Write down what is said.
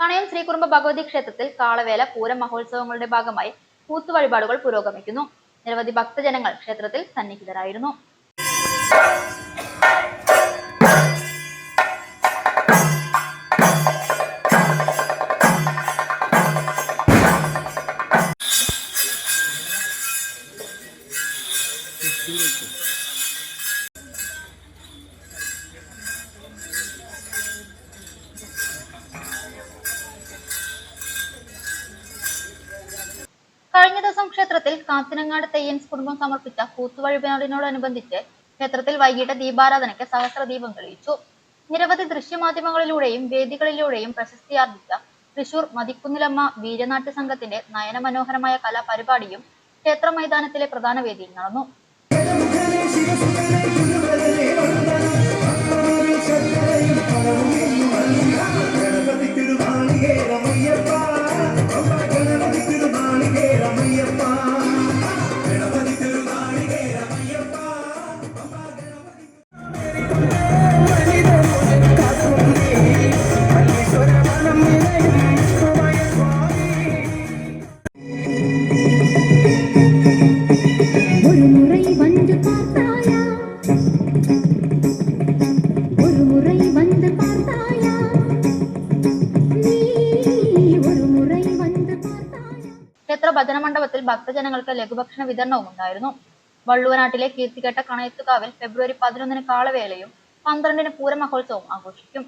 കണയം ശ്രീകുറുമ്പ ഭഗവതി ക്ഷേത്രത്തിൽ കാളവേല പൂരം മഹോത്സവങ്ങളുടെ ഭാഗമായി കൂത്തുവഴിപാടുകൾ പുരോഗമിക്കുന്നു. നിരവധി ഭക്തജനങ്ങൾ ക്ഷേത്രത്തിൽ സന്നിഹിതരായിരുന്നു. കഴിഞ്ഞ ദിവസം ക്ഷേത്രത്തിൽ കാത്തിനങ്ങാട് തെയ്യൻസ് കുടുംബം സമർപ്പിച്ച കൂത്തുവഴിപാടിനോടനുബന്ധിച്ച് ക്ഷേത്രത്തിൽ വൈകിട്ട് ദീപാരാധനയ്ക്ക് സഹസ്രദീപം തെളിയിച്ചു. നിരവധി ദൃശ്യമാധ്യമങ്ങളിലൂടെയും വേദികളിലൂടെയും പ്രശസ്തിയാർജിച്ച തൃശൂർ മതിക്കുന്നിലമ്മ വീരനാട്യ സംഘത്തിന്റെ നയനമനോഹരമായ കലാപരിപാടിയും ക്ഷേത്ര മൈതാനത്തിലെ പ്രധാന വേദിയിൽ നടന്നു. ക്ഷേത്ര ഭജന മണ്ഡപത്തിൽ ഭക്തജനങ്ങൾക്ക് ലഘുഭക്ഷണ വിതരണവും ഉണ്ടായിരുന്നു. വള്ളുവനാട്ടിലെ കീർത്തികെട്ട കണയത്തുകാവിൽ ഫെബ്രുവരി 11 കാളവേലയും 12 പൂരമഹോത്സവവും ആഘോഷിക്കും.